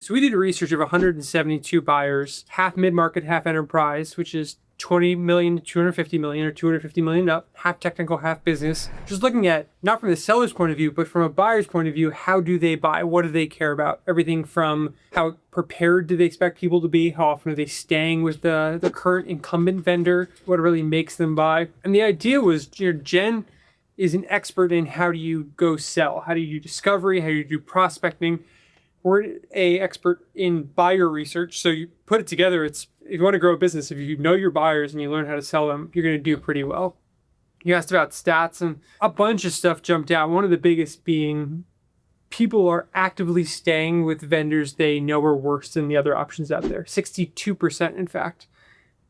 So we did a research of 172 buyers, half mid-market, half enterprise, which is 20 million to 250 million or 250 million up, half technical, half business. Just looking at, not from the seller's point of view, but from a buyer's point of view, how do they buy? What do they care about? Everything from how prepared do they expect people to be? How often are they staying with the current incumbent vendor? What really makes them buy? And the idea was, Jen is an expert in how do you go sell? How do you do discovery? How do you do prospecting? We're a expert in buyer research. So you put it together, if you want to grow a business, if you know your buyers and you learn how to sell them, you're going to do pretty well. You asked about stats and a bunch of stuff jumped out. One of the biggest being people are actively staying with vendors they know are worse than the other options out there. 62%, in fact.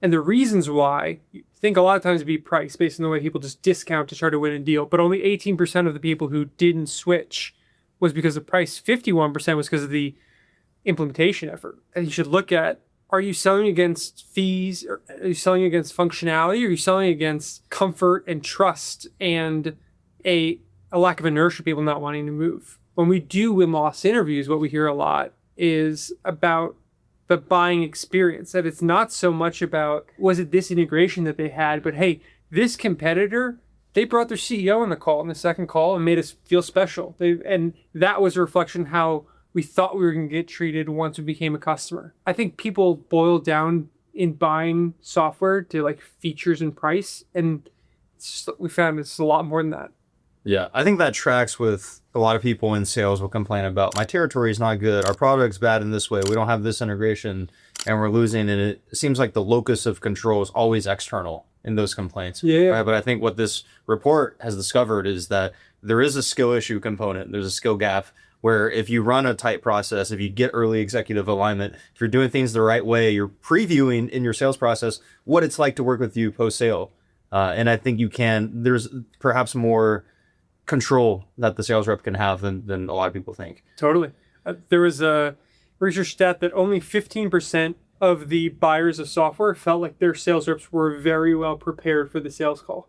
And the reasons why, you think a lot of times it'd be price based on the way people just discount to try to win a deal, but only 18% of the people who didn't switch was because of price. 51% was because of the implementation effort. And you should look at, are you selling against fees? Or are you selling against functionality? Or are you selling against comfort and trust and a lack of inertia, people not wanting to move? When we do win-loss interviews, what we hear a lot is about the buying experience, that it's not so much about, was it this integration that they had, but hey, this competitor, they brought their CEO on the call, in the second call, and made us feel special. And that was a reflection how we thought we were going to get treated once we became a customer. I think people boil down in buying software to like features and price, and we found it's a lot more than that. Yeah, I think that tracks with a lot of people in sales will complain about, my territory is not good, our product's bad in this way, we don't have this integration, and we're losing. And it seems like the locus of control is always external in those complaints. Yeah. Right? But I think what this report has discovered is that there is a skill issue component. There's a skill gap where if you run a tight process, if you get early executive alignment, if you're doing things the right way, you're previewing in your sales process what it's like to work with you post-sale. And I think there's perhaps more control that the sales rep can have than a lot of people think. Totally. There was a research stat that only 15% of the buyers of software felt like their sales reps were very well prepared for the sales call.